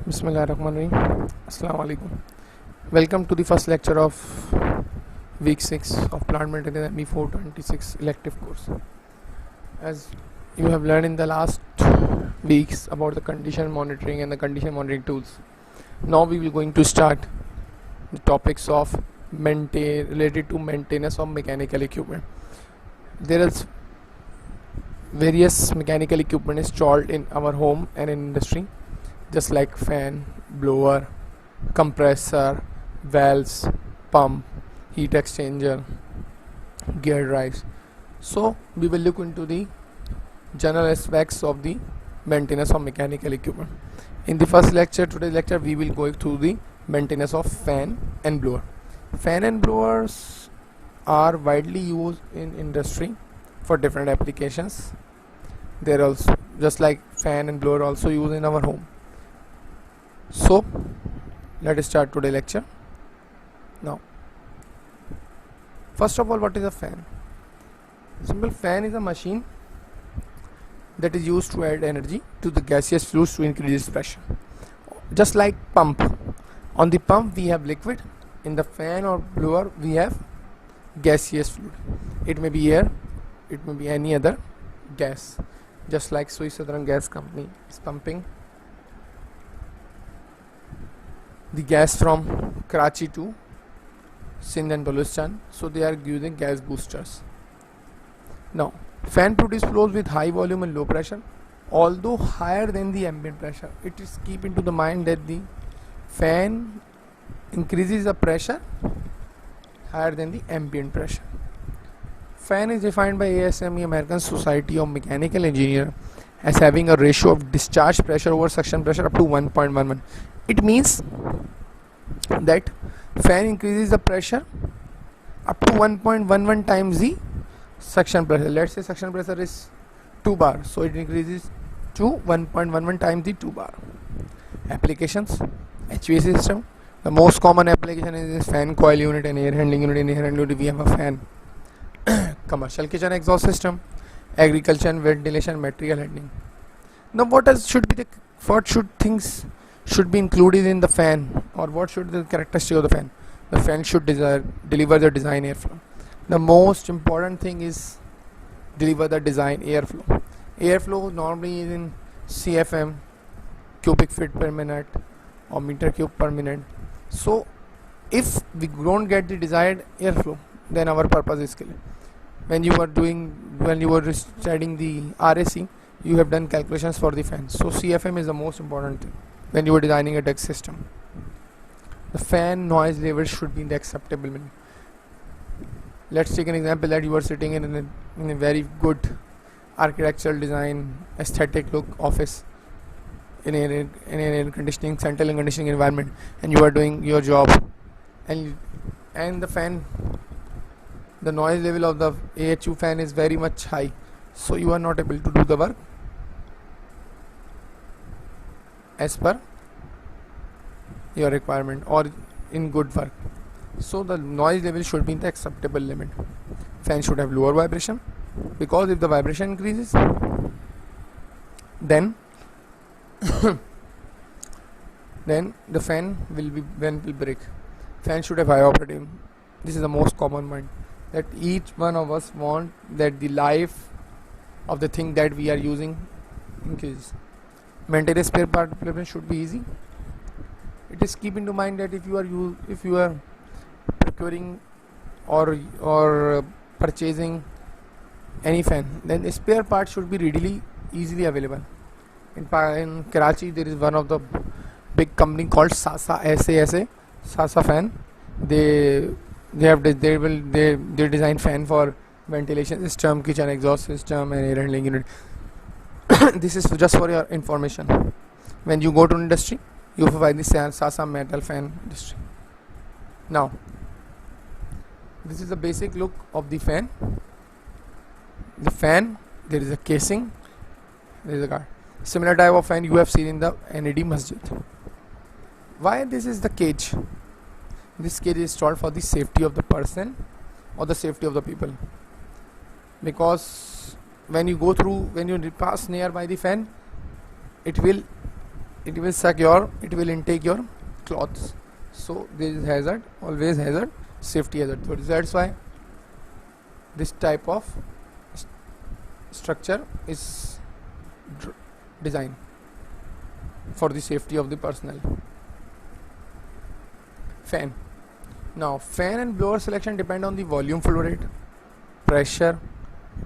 Bismillahirrahmanirrahim. Assalamu alaikum. Welcome to the first lecture of week 6 of Plant Maintenance ME 426 elective course. As you have learned in the last weeks about the condition monitoring and the condition monitoring tools, now we will going to start the topics of related to maintenance of mechanical equipment. There is various mechanical equipment installed in our home and in industry, just like fan, blower, compressor, valves, pump, heat exchanger, gear drives. So we will look into the general aspects of the maintenance of mechanical equipment. In the first lecture, today's lecture, we will go through the maintenance of fan and blower. Fan and blowers are widely used in industry for different applications. They're also just like fan and blower also used in our home. So let us start today's lecture. Now, first of all, what is a fan? Simple fan is a machine that is used to add energy to the gaseous fluids to increase its pressure. Just like pump. On the pump we have liquid. In the fan or blower we have gaseous fluid. It may be air, it may be any other gas. Just like Swiss Southern Gas Company is pumping the gas from Karachi to Sindh and Balochistan, so they are using gas boosters. Now, fan produces flows with high volume and low pressure, although higher than the ambient pressure. It is keep into the mind that the fan increases the pressure higher than the ambient pressure. Fan is defined by ASME, American Society of Mechanical Engineer, as having a ratio of discharge pressure over suction pressure up to 1.11. It means that fan increases the pressure up to 1.11 times the suction pressure. Let's say suction pressure is 2 bar, so it increases to 1.11 times the 2 bar. Applications: HVAC system. The most common application is this fan coil unit and air handling unit. In air handling unit we have a fan. Commercial kitchen exhaust system, agriculture and ventilation, material handling. Now, what should things should be included in the fan, or what should the characteristic of the fan? The fan should deliver the design airflow. The most important thing is deliver the design airflow. Airflow normally is in CFM, cubic feet per minute, or meter cube per minute. So if we don't get the desired airflow, then our purpose is killed. When you were studying the RAC, you have done calculations for the fan. So CFM is the most important thing when you are designing a duct system. The fan noise level should be in the acceptable limit. Let's take an example that you are sitting in a very good architectural design, aesthetic look office in an air conditioning, central air conditioning environment, and you are doing your job, and the fan, the noise level of the AHU fan is very much high, so you are not able to do the work as per your requirement or in good work. So the noise level should be in the acceptable limit. Fan should have lower vibration, because if the vibration increases, then then the fan will break. Fan should have high operating. This is the most common one, that each one of us want that the life of the thing that we are using increases. Maintenance spare part replacement should be easy. It is keep into mind that if you are procuring or purchasing any fan, then the spare part should be easily available. In Karachi there is one of the big company called Sasa Sasa fan. They design fan for ventilation system, kitchen exhaust system, and air handling unit. This is just for your information. When you go to industry, you will find the Sasa metal fan industry. Now, this is the basic look of the fan. The fan, there is a casing, there is a guard. Similar type of fan you have seen in the NED Masjid. Why this is the cage? This cage is installed for the safety of the person or the safety of the people, because when you pass nearby the fan, it will it will suck your, it will intake your clothes. So there is hazard, always hazard, safety hazard. So that's why this type of structure is designed for the safety of the personnel. Fan. Now fan and blower selection depend on the volume flow rate, pressure,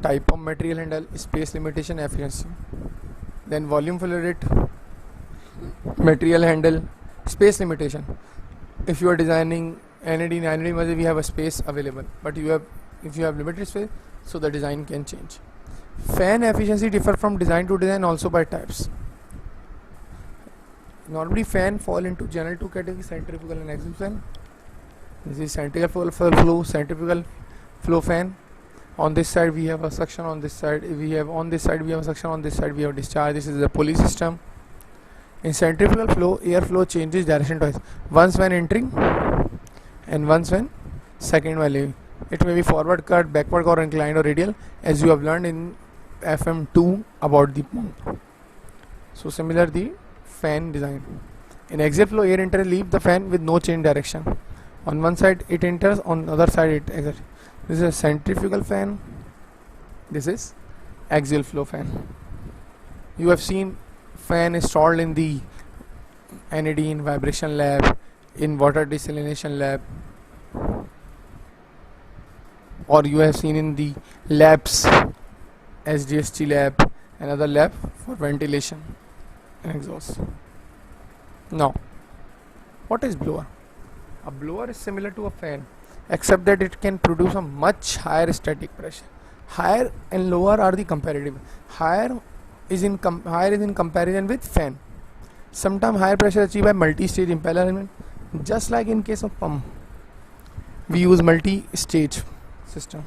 type of material handle, space limitation, efficiency. Then volume flow rate, material handle, space limitation. If you are designing NAD, we have a space available, but if you have limited space, so the design can change. Fan efficiency differ from design to design also by types. Normally fan fall into general two categories, centrifugal and axial fan. This is centrifugal flow fan. On this side we have a suction, on this side we have a suction, on this side we have discharge. This is the pulley system. In centrifugal flow, airflow changes direction twice, once when entering and once when second while leaving. It may be forward cut, backward or inclined or radial, as you have learned in FM2 about the pump. So similar the fan design. In axial flow, air enters leave the fan with no change direction. On one side it enters, on the other side it exits. This is a centrifugal fan. This is axial flow fan. You have seen fan installed in the NAD, in vibration lab, in water desalination lab, or you have seen in the labs, SDST lab, another lab for ventilation and exhaust. Now, what is blower? A blower is similar to a fan, except that it can produce a much higher static pressure. Higher and lower are the comparative. Higher is in comparison with fan. Sometimes higher pressure achieved by multi-stage impeller element. Just like in case of pump, we use multi-stage system.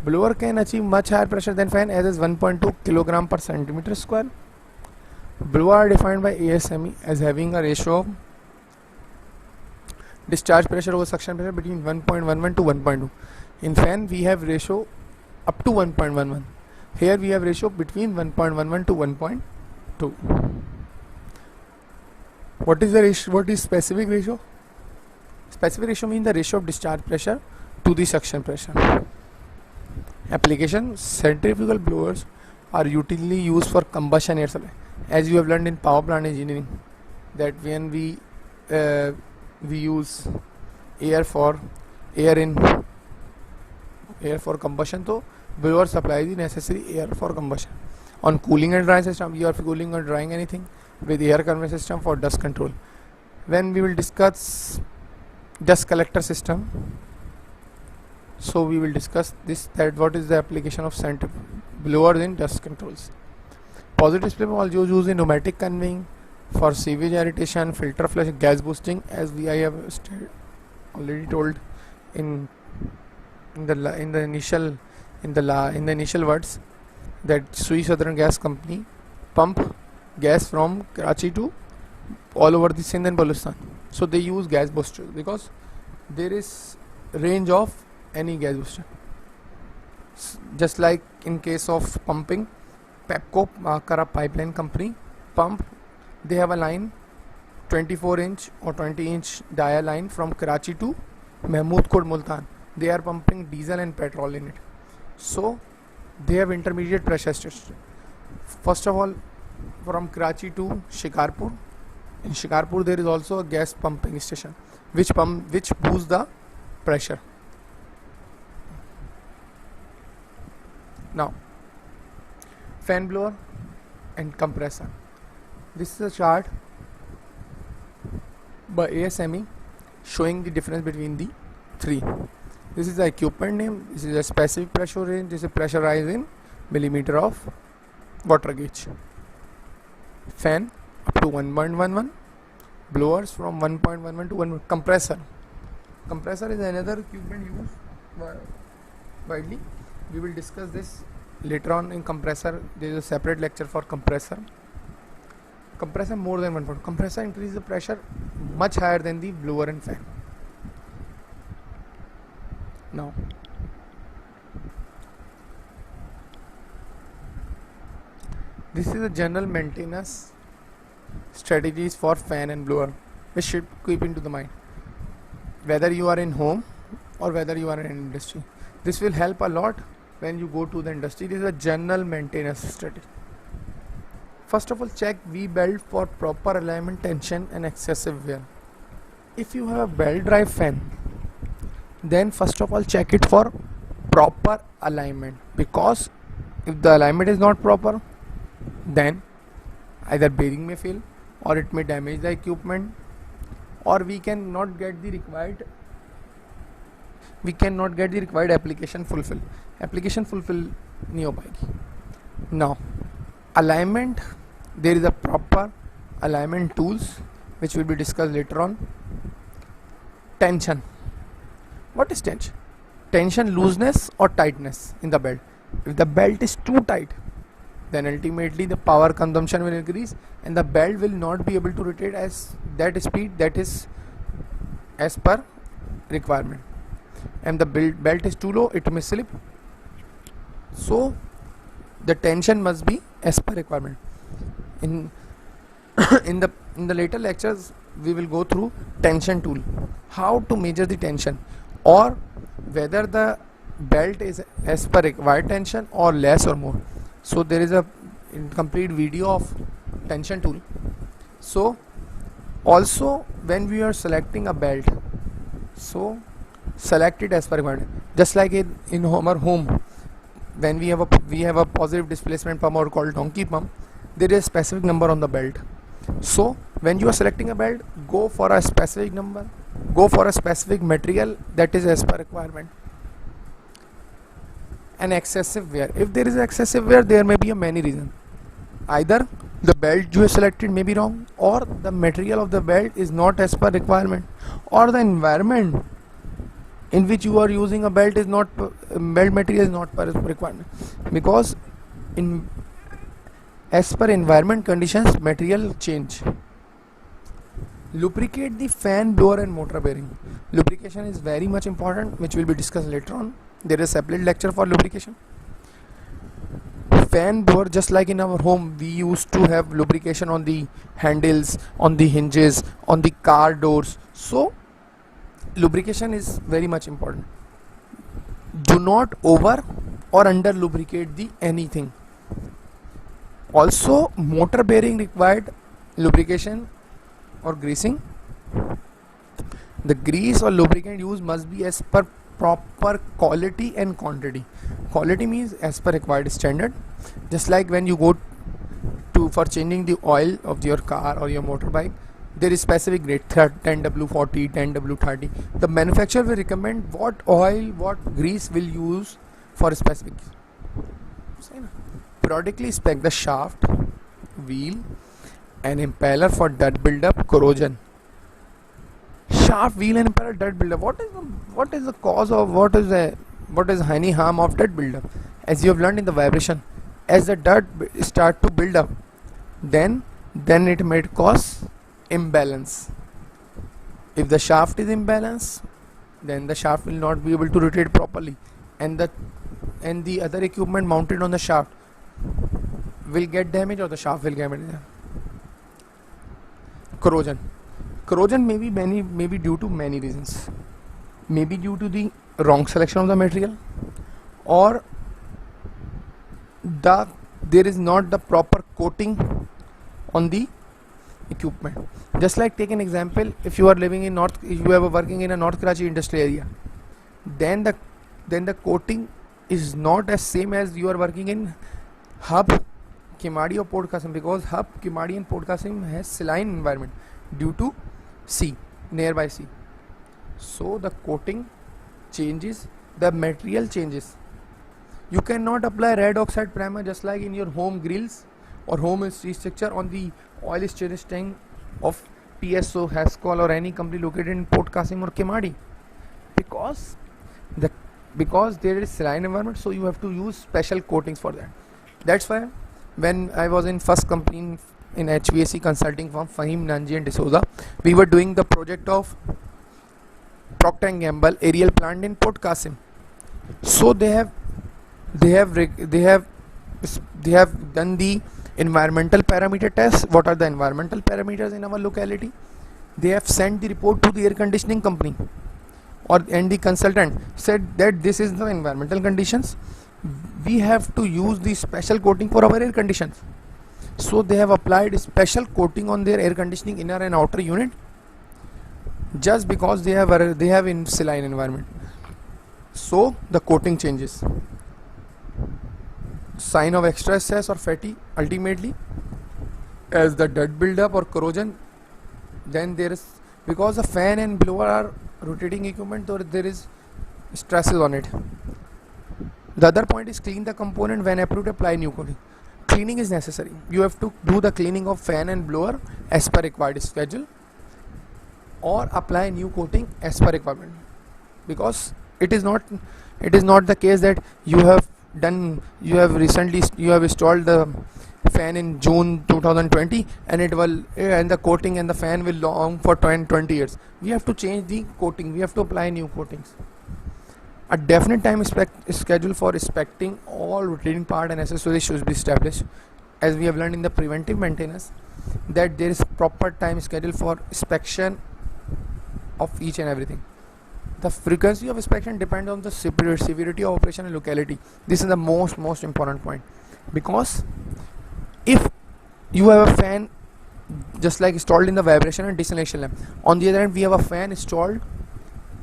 Blower can achieve much higher pressure than fan, as is 1.2 kg per centimeter square. Blower are defined by ASME as having a ratio of discharge pressure over suction pressure between 1.11 to 1.2. In fan we have ratio up to 1.11. Here we have ratio between 1.11 to 1.2. What is the ratio? What is specific ratio? Specific ratio means the ratio of discharge pressure to the suction pressure. Application: centrifugal blowers are usually used for combustion air supply. As you have learned in power plant engineering, that when we use air for combustion, so blower supplies the necessary air for combustion. On cooling and drying system, you are cooling or drying anything with air conveyor system for dust control. When we will discuss dust collector system, so we will discuss this, that what is the application of blowers in dust controls. Positive displacement also used in pneumatic conveying, for sewage aeration, filter flush, gas boosting, as I have already told in the initial words, that Sui Southern Gas Company pump gas from Karachi to all over the Sindh and Balochistan. So they use gas booster because there is range of any gas booster. Just like in case of pumping, Pepco, Kara Pipeline Company pump, they have a line 24-inch or 20-inch dia line from Karachi to Mahmood Khurd, Multan. They are pumping diesel and petrol in it. So they have intermediate pressure station. First of all, from Karachi to Shikarpur. In Shikarpur there is also a gas pumping station which boosts the pressure. Now, fan blower and compressor. This is a chart by ASME showing the difference between the three. This is the equipment name. This is a specific pressure range. This is pressure rise in millimeter of water gauge. Fan up to 1.11. Blowers from 1.11 to 1. Compressor. Compressor is another equipment used widely. We will discuss this later on in compressor. There is a separate lecture for compressor. Compressor more than 1. Compressor increases the pressure much higher than the blower and fan. Now, this is a general maintenance strategies for fan and blower, which should keep into the mind, whether you are in home or whether you are in industry. This will help a lot when you go to the industry. This is a general maintenance strategy. First of all, check V belt for proper alignment, tension and excessive wear. If you have a belt drive fan, then first of all check it for proper alignment, because if the alignment is not proper, then either bearing may fail, or it may damage the equipment, or we cannot get the required application fulfill नहीं हो पाएगी. Now alignment, there is a proper alignment tools which will be discussed later on. Tension. What is tension? Tension, looseness or tightness in the belt. If the belt is too tight, then ultimately the power consumption will increase and the belt will not be able to rotate as that speed that is as per requirement. And the belt is too low, it may slip. So the tension must be as per requirement. In the later lectures we will go through tension tool, how to measure the tension, or whether the belt is as per required tension or less or more. So there is a complete video of tension tool. So also when we are selecting a belt, so select it as per requirement. Just like in our home, when we have a positive displacement pump or called donkey pump, there is a specific number on the belt. So when you are selecting a belt, go for a specific number, go for a specific material that is as per requirement. And excessive wear, if there is excessive wear, there may be a many reasons. Either the belt you have selected may be wrong, or the material of the belt is not as per requirement, or the environment in which you are using a belt is not belt material is not per requirement, because in as per environment conditions material change. Lubricate the fan, blower and motor bearing. Lubrication is very much important, which will be discussed later on. There is a separate lecture for lubrication. Fan, blower, just like in our home, we used to have lubrication on the handles, on the hinges, on the car doors. So lubrication is very much important. Do not over or under lubricate the anything. Also motor bearing required lubrication or greasing. The grease or lubricant used must be as per proper quality and quantity. Quality means as per required standard. Just like when you go to for changing the oil of your car or your motorbike, there is specific grade 10W40, 10W30. The manufacturer will recommend what oil, what grease will use for a specific. Periodically inspect the shaft, wheel and impeller for dirt buildup, corrosion. Shaft, wheel and impeller dirt buildup. What is the cause of what is any harm of dirt buildup? As you have learned in the vibration, as the dirt start to build up, then it may cause imbalance. If the shaft is imbalanced, then the shaft will not be able to rotate properly, and the other equipment mounted on the shaft will get damaged, or the shaft will get damaged. Corrosion may be due to many reasons. Maybe due to the wrong selection of the material, or there is not the proper coating on the equipment. Just like, take an example, if you are living in working in a North Karachi industrial area, then the coating is not as same as you are working in Hub, Kimadi or Port Qasim, because Hub, Kimadi and Port Qasim has saline environment due to sea, nearby sea. So the coating changes, the material changes. You cannot apply red oxide primer just like in your home grills or home street structure on the oil storage tank of PSO, Haskell or any company located in Port Qasim or Kimadi, because there is saline environment, so you have to use special coatings for that. That's why when I was in first company in HVAC consulting firm Fahim Nanji and D'Souza, we were doing the project of Procter & Gamble aerial plant in Port Qasim. So they have done the Environmental parameter tests. What are the environmental parameters in our locality? They have sent the report to the air conditioning company, and the consultant said that this is the environmental conditions. We have to use the special coating for our air conditions. So they have applied special coating on their air conditioning inner and outer unit, just because they have in saline environment. So the coating changes. Sign of extra stress or fatigue. Ultimately, as the dirt buildup or corrosion, then there is, because the fan and blower are rotating equipment, or there is stresses on it. The other point is clean the component when approved. Apply new coating. Cleaning is necessary. You have to do the cleaning of fan and blower as per required schedule, or apply new coating as per requirement, because it is not the case that you have installed the fan in June 2020 and the coating and the fan will long for 20 years. We have to change the coating. We have to apply new coatings. A definite time schedule for inspecting all rotating part and accessories should be established. As we have learned in the preventive maintenance, that there is proper time schedule for inspection of each and everything. The frequency of inspection depends on the severity of operation and locality. This is the most important point, because if you have a fan just like installed in the vibration and desalination lamp, on the other hand we have a fan installed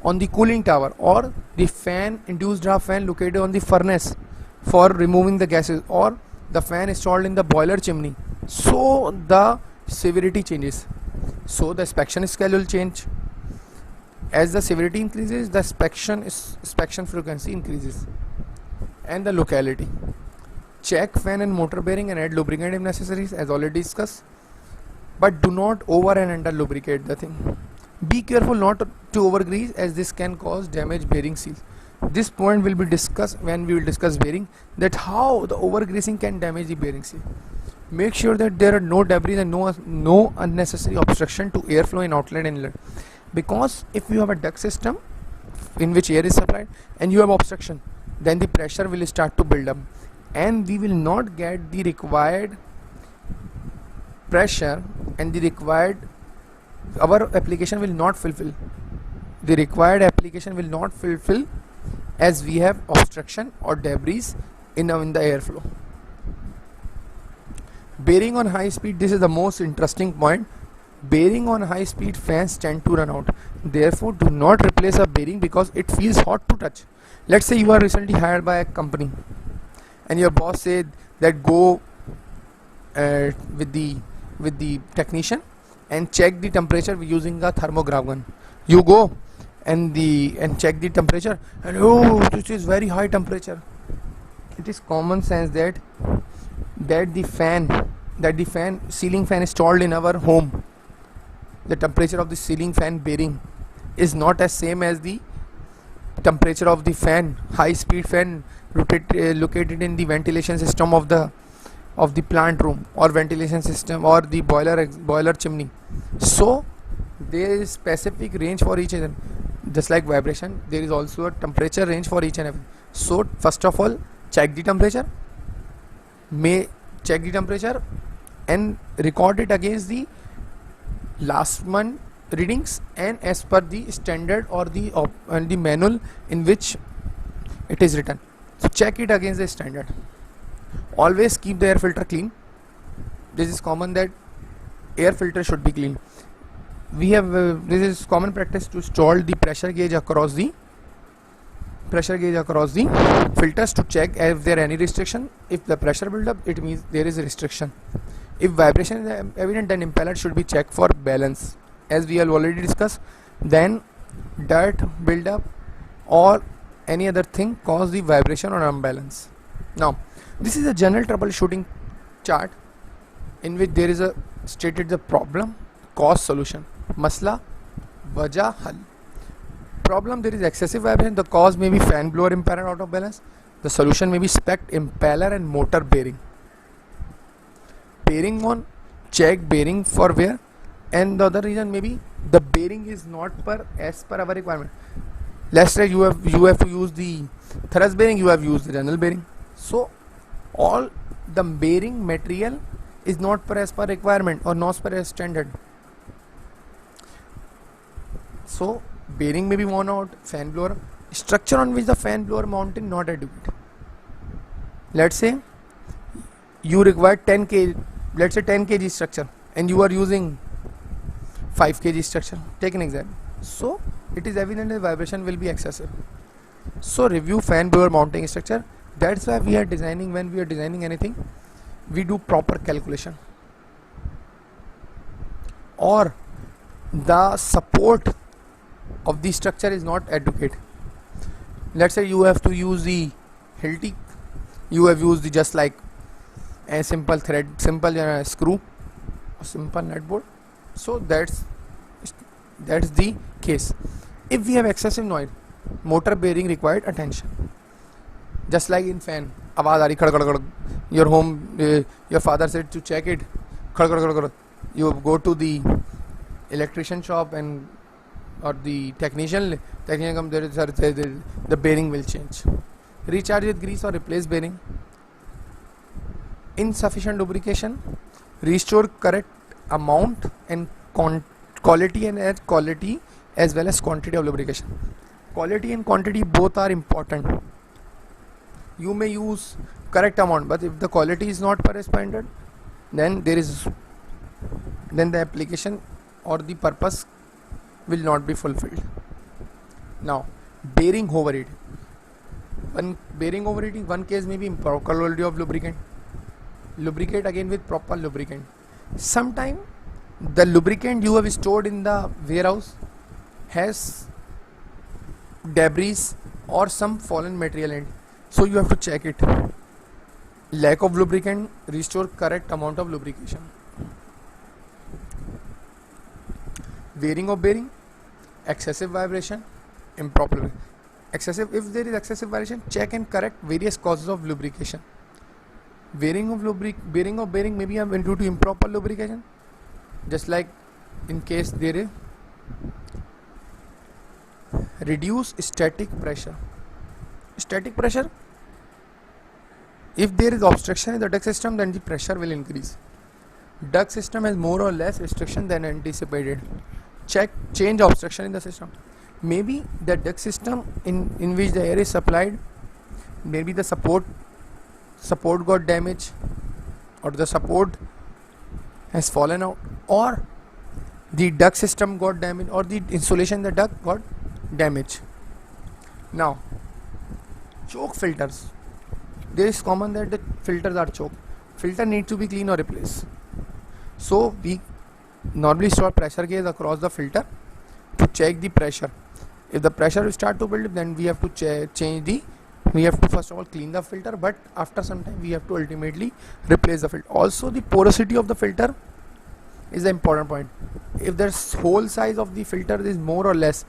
on the cooling tower, or the fan induced draft fan located on the furnace for removing the gases, or the fan installed in the boiler chimney, so the severity changes. So the inspection schedule change. As the severity increases, the inspection frequency increases. And the locality. Check fan and motor bearing and add lubricant if necessary, as already discussed. But do not over and under lubricate the thing. Be careful not to overgrease, as this can cause damage bearing seals. This point will be discussed when we will discuss bearing, that how the overgreasing can damage the bearing seal. Make sure that there are no debris and no unnecessary obstruction to airflow in outlet and inlet. Because if you have a duct system in which air is supplied and you have obstruction, then the pressure will start to build up, and we will not get the required pressure, and our application will not fulfill. The required application will not fulfill, as we have obstruction or debris in the airflow. Bearing on high speed. This is the most interesting point. Bearing on high speed fans tend to run out. Therefore, do not replace a bearing because it feels hot to touch. Let's say you are recently hired by a company, and your boss said that go with the technician and check the temperature using a thermograph gun. You go and check the temperature, and oh, this is very high temperature. It is common sense that the ceiling fan installed in our home, the temperature of the ceiling fan bearing is not as same as the temperature of the fan, high speed fan located in the ventilation system of the plant room, or ventilation system, or the boiler chimney. So there is specific range for each other. Just like vibration, there is also a temperature range for each and every. So first of all, check the temperature and record it against the last month readings, and as per the standard or the manual in which it is written. So check it against the standard. Always keep the air filter clean. This is common that air filter should be clean. We have this is common practice to install the pressure gauge across the filters to check if there any restriction. If the pressure build up, it means there is a restriction. If vibration is evident, then impeller should be checked for balance, as we have already discussed. Then dirt build up or any other thing cause the vibration or unbalance. Now this is a general troubleshooting chart in which there is a stated the problem, cause, solution. Masla, wajah, hal. Problem: there is excessive vibration. The cause may be fan blower impeller out of balance. The solution may be spec impeller and motor bearing. Bearing on, check bearing for wear, and the other reason may be the bearing is not as per our requirement. Let's say you have to use the thrust bearing, you have used the general bearing. So all the bearing material is not per as per requirement or not per as standard. So bearing may be worn out, fan blower, structure on which the fan blower mounted not adequate. Let's say you require 10 kg, let's say 10 kg structure, and you are using 5 kg structure. Take an example. So it is evident that vibration will be excessive. So review fan blower mounting structure. That's why we are designing, when we are designing anything, we do proper calculation. Or the support of the structure is not adequate. Let's say you have to use the Hilti, you have used the just like a simple thread, simple screw, or simple nut bolt. So that's the case. If we have excessive noise, motor bearing required attention. Just like in fan, आवाज आ रही खड़ खड़ खड़. Your home, your father said to check it. खड़ खड़ खड़ खड़. You go to the electrician shop and or the technician come there, sir, the bearing will change. Recharge with grease or replace bearing. Insufficient lubrication. Restore correct amount and quality and air quality as well as quantity of lubrication. Quality and quantity both are important. You may use correct amount, but if the quality is not per standard, then the application or the purpose will not be fulfilled. Now, bearing overheat. One case may be improper quality of lubricant. Lubricate again with proper lubricant. Sometime the lubricant you have stored in the warehouse has debris or some fallen material in it. So you have to check it. Lack of lubricant, restore correct amount of lubrication. Wearing of bearing, excessive vibration, improper. If there is excessive vibration, check and correct various causes of lubrication. Wearing of bearing maybe due to improper lubrication. Just like in case there is reduce static pressure. Static pressure, if there is obstruction in the duct system, then the pressure will increase. Duct system has more or less restriction than anticipated. Change obstruction in the system. Maybe the duct system in which the air is supplied, maybe the support got damaged, or the support has fallen out, or the duct system got damaged, or the insulation in the duct got damaged. Now, choke filters. There is common that the filters are choked. Filter need to be cleaned or replaced. So we normally store pressure gauge across the filter to check the pressure. If the pressure will start to build, then we have to we have to first of all clean the filter, but after some time we have to ultimately replace the filter. Also, the porosity of the filter is the important point. If the hole size of the filter is more or less,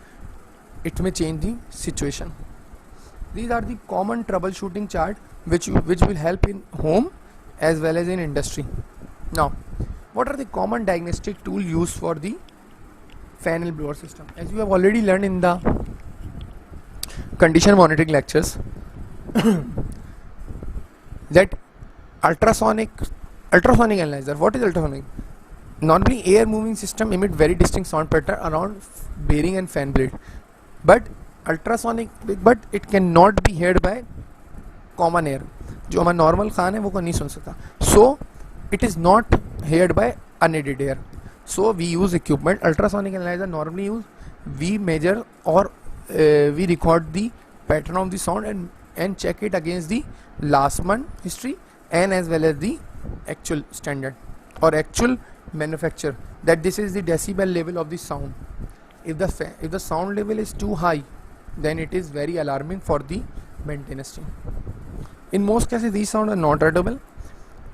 it may change the situation. These are the common troubleshooting chart which will help in home as well as in industry. Now, what are the common diagnostic tools used for the fan and blower system? As you have already learned in the condition monitoring lectures, that ultrasonic analyzer. What is ultrasonic? Normally air moving system emit very distinct sound pattern around bearing and fan blade, but it cannot be heard by common air. जो हमारा normal कान है वो नहीं सुन सकता. So it is not heard by unaided air. So we use equipment. Ultrasonic analyzer normally use. We measure or we record the pattern of the sound and check it against the last month history and as well as the actual standard or actual manufacture, that this is the decibel level of the sound. If the sound level is too high, then it is very alarming for the maintenance team. In most cases, these sounds are not audible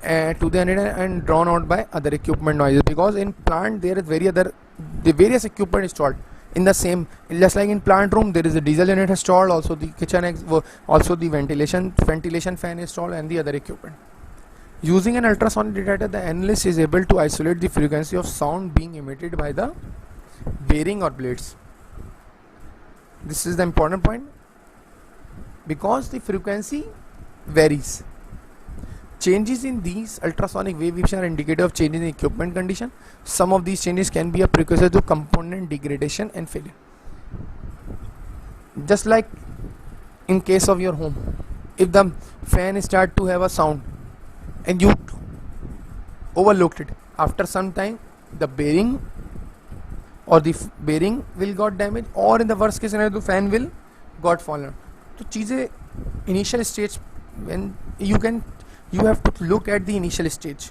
to the unaided and drawn out by other equipment noises, because in plant there is various equipment installed in the same. Just like in plant room there is a diesel generator installed, also the also the ventilation fan installed and the other equipment. Using an ultrasonic detector, the analyst is able to isolate the frequency of sound being emitted by the bearing or blades. This is the important point, because the frequency varies. Changes in these ultrasonic wave emission are indicative of changes in equipment condition. Some of these changes can be a precursor to component degradation and failure. Just like in case of your home, if the fan start to have a sound and you overlooked it, after some time the bearing or the bearing will got damaged, or in the worst case scenario the fan will got fallen. तो चीज़ें initial stage, when you have to look at the initial stage.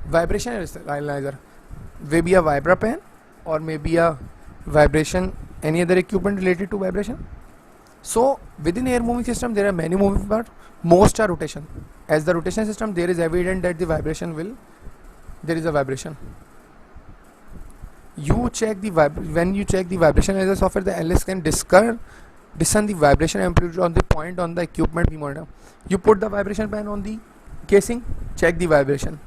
Vibration analyzer, maybe a vibra pen or maybe a vibration, any other equipment related to vibration. So within air moving system there are many moving parts, most are rotation. As the rotation system, there is evident that the vibration there is a vibration. You check the when you check the vibration analyzer software, the analyst can discern the vibration amplitude on the point on the equipment we monitor. You put the vibration pen on the casing, check the vibration.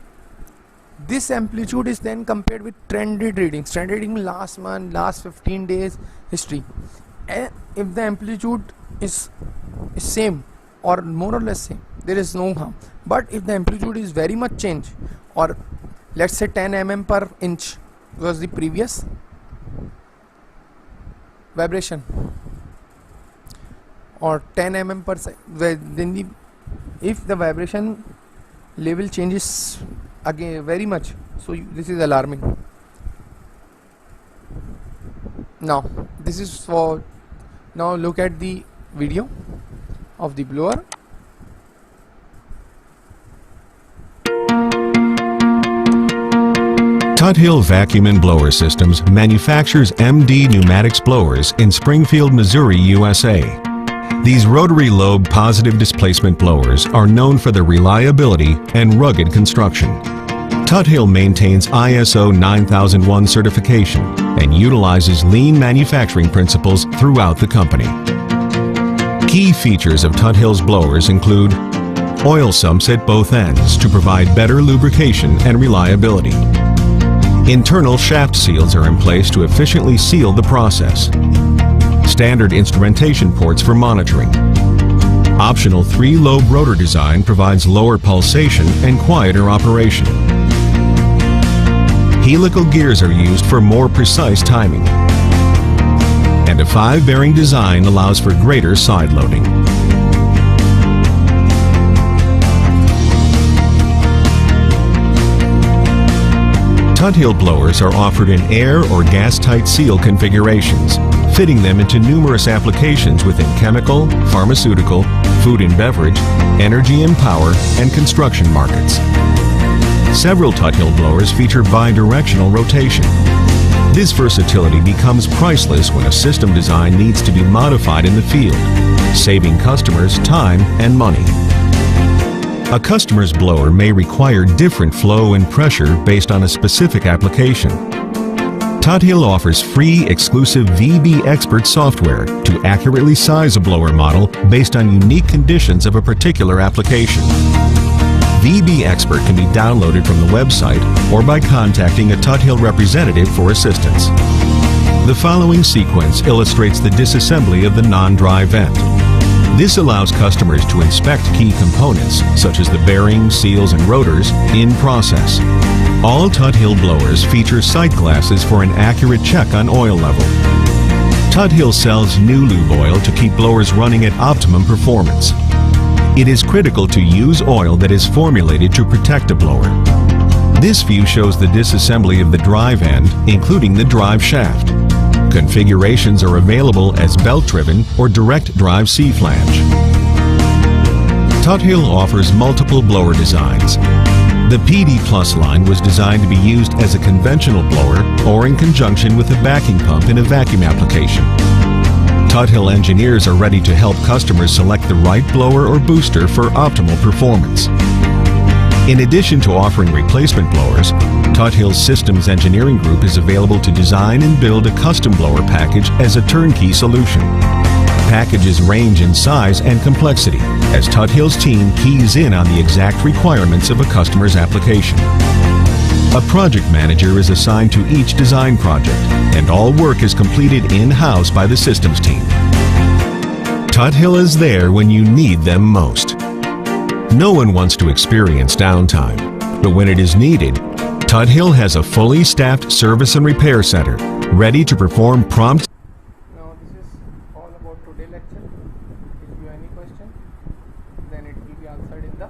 This amplitude is then compared with trended readings. Trended reading last month, last 15 days history. And if the amplitude is same or more or less same, there is no harm. But if the amplitude is very much change, or let's say 10 mm per inch was the previous vibration, or 10 mm per second, then if the vibration level changes again very much, so this is alarming. Now this is for, now look at the video of the blower. Tuthill Vacuum and Blower Systems manufactures MD Pneumatics blowers in Springfield, Missouri, USA. These rotary lobe positive displacement blowers are known for their reliability and rugged construction. Tuthill maintains ISO 9001 certification and utilizes lean manufacturing principles throughout the company. Key features of Tuthill's blowers include oil sumps at both ends to provide better lubrication and reliability. Internal shaft seals are in place to efficiently seal the process. Standard instrumentation ports for monitoring. Optional 3-lobe rotor design provides lower pulsation and quieter operation. Helical gears are used for more precise timing. And a 5-bearing design allows for greater side loading. Tuthill blowers are offered in air or gas-tight seal configurations, fitting them into numerous applications within chemical, pharmaceutical, food and beverage, energy and power, and construction markets. Several Tuthill blowers feature bidirectional rotation. This versatility becomes priceless when a system design needs to be modified in the field, saving customers time and money. A customer's blower may require different flow and pressure based on a specific application. Tuthill offers free exclusive VB Expert software to accurately size a blower model based on unique conditions of a particular application. VB Expert can be downloaded from the website or by contacting a Tuthill representative for assistance. The following sequence illustrates the disassembly of the non-dry vent. This allows customers to inspect key components, such as the bearings, seals, and rotors, in process. All Tuthill blowers feature sight glasses for an accurate check on oil level. Tuthill sells new lube oil to keep blowers running at optimum performance. It is critical to use oil that is formulated to protect a blower. This view shows the disassembly of the drive end, including the drive shaft. Configurations are available as belt-driven or direct drive C-flange. Tuthill offers multiple blower designs. The PD Plus line was designed to be used as a conventional blower or in conjunction with a backing pump in a vacuum application. Tuthill engineers are ready to help customers select the right blower or booster for optimal performance. In addition to offering replacement blowers, Tuthill's Systems Engineering Group is available to design and build a custom blower package as a turnkey solution. Packages range in size and complexity as Tuthill's team keys in on the exact requirements of a customer's application. A project manager is assigned to each design project, and all work is completed in-house by the systems team. Tuthill is there when you need them most. No one wants to experience downtime, but when it is needed, Tuthill has a fully staffed service and repair center ready to perform prompt. Now this is all about today lecture. If you have any question, then it will be answered in the